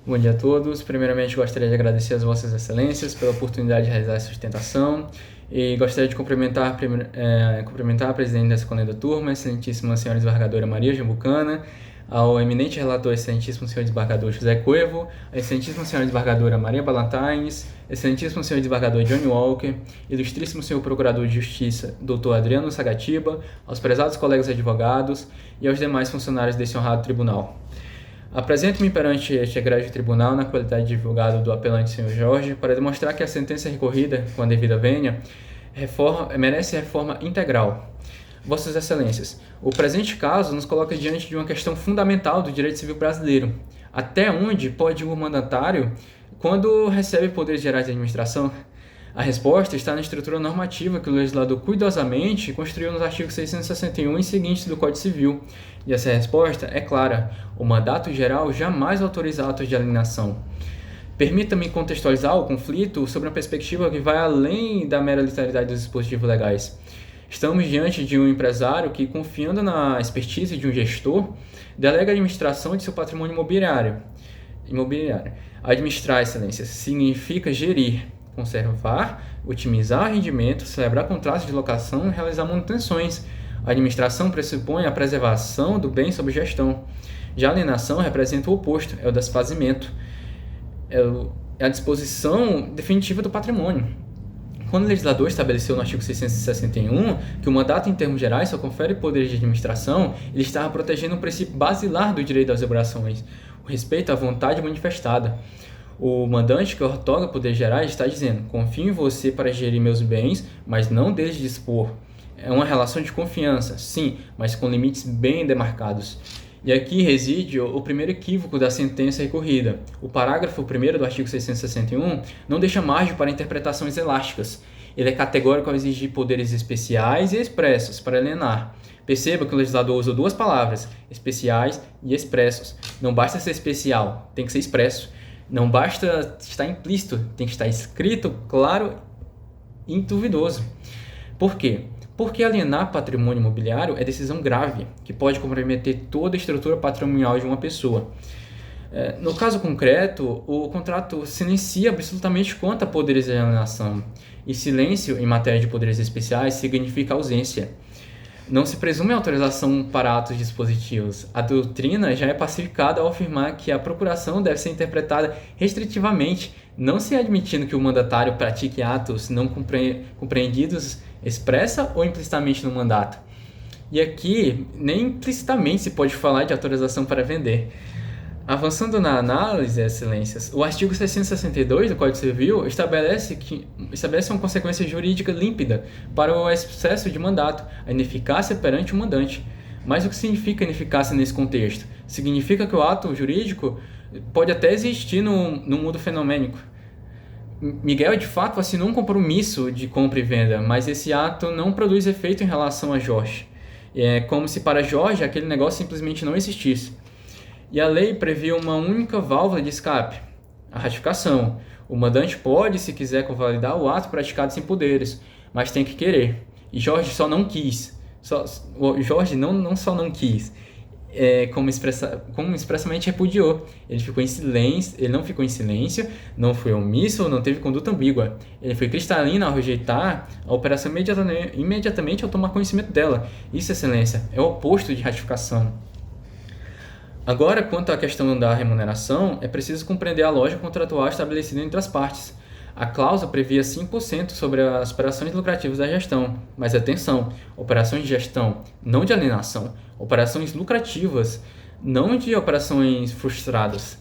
Bom dia a todos. Primeiramente, gostaria de agradecer às Vossas Excelências pela oportunidade de realizar essa sustentação e gostaria de cumprimentar a presidente da escolhida turma, excelentíssima senhora desembargadora Maria Jambucana, ao eminente relator, excelentíssimo senhor desembargador José Coevo, a excelentíssima senhora desembargadora Maria Ballantynes, excelentíssimo senhor desembargador Johnny Walker, ilustríssimo senhor procurador de justiça Dr. Adriano Sagatiba, aos prezados colegas advogados e aos demais funcionários desse honrado tribunal. Apresento-me perante este egrégio tribunal na qualidade de advogado do apelante Sr. Jorge para demonstrar que a sentença recorrida, com a devida vênia, merece reforma integral. Vossas Excelências, o presente caso nos coloca diante de uma questão fundamental do direito civil brasileiro. Até onde pode o mandatário quando recebe poderes gerais de administração? A resposta está na estrutura normativa que o legislador cuidadosamente construiu nos artigos 661 e seguintes do Código Civil. E essa resposta é clara: o mandato geral jamais autoriza atos de alienação. Permita-me contextualizar o conflito sobre uma perspectiva que vai além da mera literalidade dos dispositivos legais. Estamos diante de um empresário que, confiando na expertise de um gestor, delega a administração de seu patrimônio imobiliário. Administrar, Excelências, significa gerir, conservar, otimizar rendimento, celebrar contratos de locação e realizar manutenções. A administração pressupõe a preservação do bem sob gestão. Já a alienação representa o oposto, é o desfazimento. É a disposição definitiva do patrimônio. Quando o legislador estabeleceu no artigo 661 que o mandato em termos gerais só confere poderes de administração, ele estava protegendo o princípio basilar do direito das obrigações, o respeito à vontade manifestada. O mandante que outorga poderes gerais está dizendo: confio em você para gerir meus bens, mas não deixe de dispor. É uma relação de confiança, sim, mas com limites bem demarcados. E aqui reside o primeiro equívoco da sentença recorrida. O parágrafo 1º do artigo 661 não deixa margem para interpretações elásticas. Ele é categórico ao exigir poderes especiais e expressos para alienar. Perceba que o legislador usa duas palavras, especiais e expressos. Não basta ser especial, tem que ser expresso. Não basta estar implícito, tem que estar escrito, claro e induvidoso. Por quê? Porque alienar patrimônio imobiliário é decisão grave, que pode comprometer toda a estrutura patrimonial de uma pessoa. No caso concreto, o contrato silencia absolutamente quanto a poderes de alienação, e silêncio em matéria de poderes especiais significa ausência. Não se presume autorização para atos dispositivos. A doutrina já é pacificada ao afirmar que a procuração deve ser interpretada restritivamente, não se admitindo que o mandatário pratique atos não compreendidos expressa ou implicitamente no mandato. E aqui, nem implicitamente se pode falar de autorização para vender. Avançando na análise, Excelências, o artigo 662 do Código Civil estabelece uma consequência jurídica límpida para o excesso de mandato, a ineficácia perante o mandante. Mas o que significa ineficácia nesse contexto? Significa que o ato jurídico pode até existir no mundo fenomênico. Miguel, de fato, assinou um compromisso de compra e venda, mas esse ato não produz efeito em relação a Jorge. É como se para Jorge aquele negócio simplesmente não existisse. E a lei previa uma única válvula de escape, a ratificação. O mandante pode, se quiser, convalidar o ato praticado sem poderes, mas tem que querer. E Jorge só não quis. Jorge não só não quis, como expressamente repudiou. Ele ficou em silêncio, ele não ficou em silêncio, não foi omisso, não teve conduta ambígua. Ele foi cristalino ao rejeitar a operação imediatamente ao tomar conhecimento dela. Isso, Excelência, é o oposto de ratificação. Agora, quanto à questão da remuneração, é preciso compreender a lógica contratual estabelecida entre as partes. A cláusula previa 5% sobre as operações lucrativas da gestão, mas atenção, operações de gestão, não de alienação, operações lucrativas, não de operações frustradas.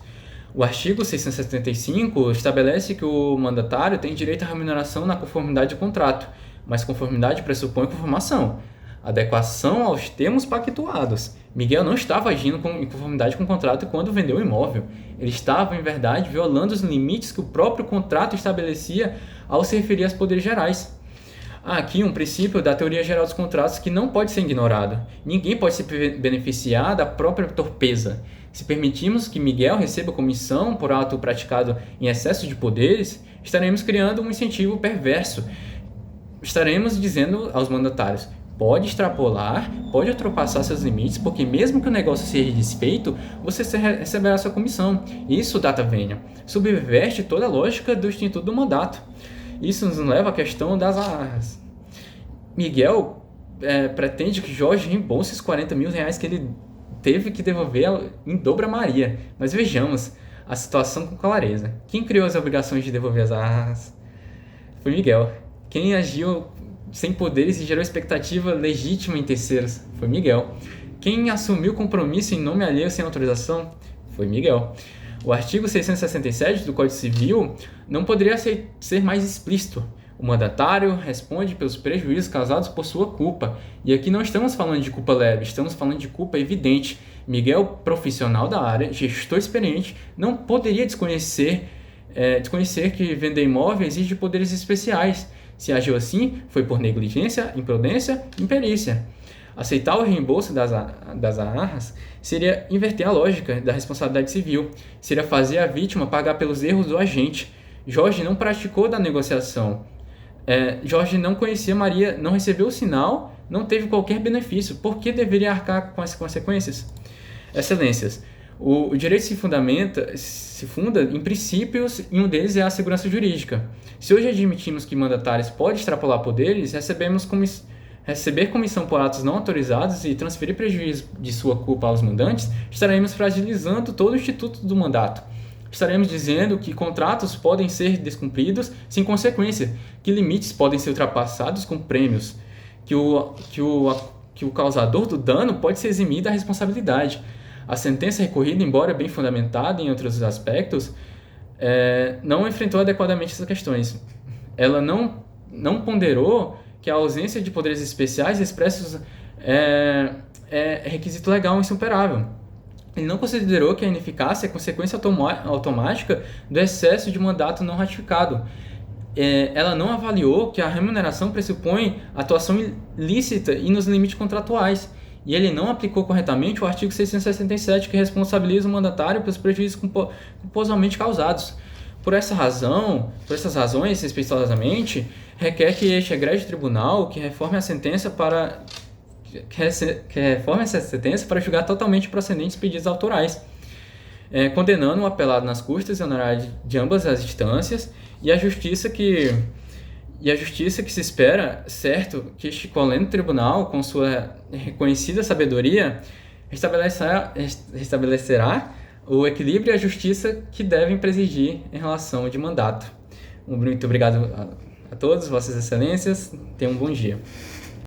O artigo 675 estabelece que o mandatário tem direito à remuneração na conformidade do contrato, mas conformidade pressupõe conformação, adequação aos termos pactuados. Miguel não estava agindo em conformidade com o contrato quando vendeu o imóvel. Ele estava, em verdade, violando os limites que o próprio contrato estabelecia ao se referir aos poderes gerais. Há aqui um princípio da teoria geral dos contratos que não pode ser ignorado. Ninguém pode se beneficiar da própria torpeza. Se permitirmos que Miguel receba comissão por ato praticado em excesso de poderes, estaremos criando um incentivo perverso. Estaremos dizendo aos mandatários: pode extrapolar, pode ultrapassar seus limites, porque mesmo que o negócio seja desfeito, você receberá sua comissão. Isso, data vênia, subverte toda a lógica do instituto do mandato. Isso nos leva à questão das arras. Miguel pretende que Jorge reembolse os 40 mil reais que ele teve que devolver em dobra Maria. Mas vejamos a situação com clareza. Quem criou as obrigações de devolver as arras? Foi Miguel. Quem agiu sem poderes e gerou expectativa legítima em terceiros? Foi Miguel. Quem assumiu compromisso em nome alheio sem autorização? Foi Miguel. O artigo 667 do Código Civil não poderia ser mais explícito. O mandatário responde pelos prejuízos causados por sua culpa. E aqui não estamos falando de culpa leve, estamos falando de culpa evidente. Miguel, profissional da área, gestor experiente, não poderia desconhecer que vender imóvel exige poderes especiais. Se agiu assim, foi por negligência, imprudência e imperícia. Aceitar o reembolso das arras seria inverter a lógica da responsabilidade civil, seria fazer a vítima pagar pelos erros do agente. Jorge não praticou da negociação. Jorge não conhecia Maria, não recebeu o sinal, não teve qualquer benefício. Por que deveria arcar com as consequências? Excelências, o direito se funda em princípios e um deles é a segurança jurídica. Se hoje admitimos que mandatários podem extrapolar poderes, receber comissão por atos não autorizados e transferir prejuízo de sua culpa aos mandantes, estaremos fragilizando todo o instituto do mandato. Estaremos dizendo que contratos podem ser descumpridos sem consequência, que limites podem ser ultrapassados com prêmios, que o causador do dano pode ser eximido da responsabilidade. A sentença recorrida, embora bem fundamentada em outros aspectos, não enfrentou adequadamente essas questões. Ela não ponderou que a ausência de poderes especiais expressos é requisito legal insuperável. Ele não considerou que a ineficácia é consequência automática do excesso de mandato não ratificado. Ela não avaliou que a remuneração pressupõe atuação ilícita e nos limites contratuais. E ele não aplicou corretamente o artigo 667, que responsabiliza o mandatário pelos prejuízos culposamente causados. Por essas razões, respeitosamente, requer que este egrégio tribunal que reforme essa sentença para julgar totalmente procedentes pedidos autorais, condenando o apelado nas custas e honorários de ambas as instâncias e a justiça que se espera, certo, que este coleno tribunal, com sua reconhecida sabedoria, restabelecerá o equilíbrio e a justiça que devem presidir em relação de mandato. Muito obrigado a todos, vossas excelências, tenham um bom dia.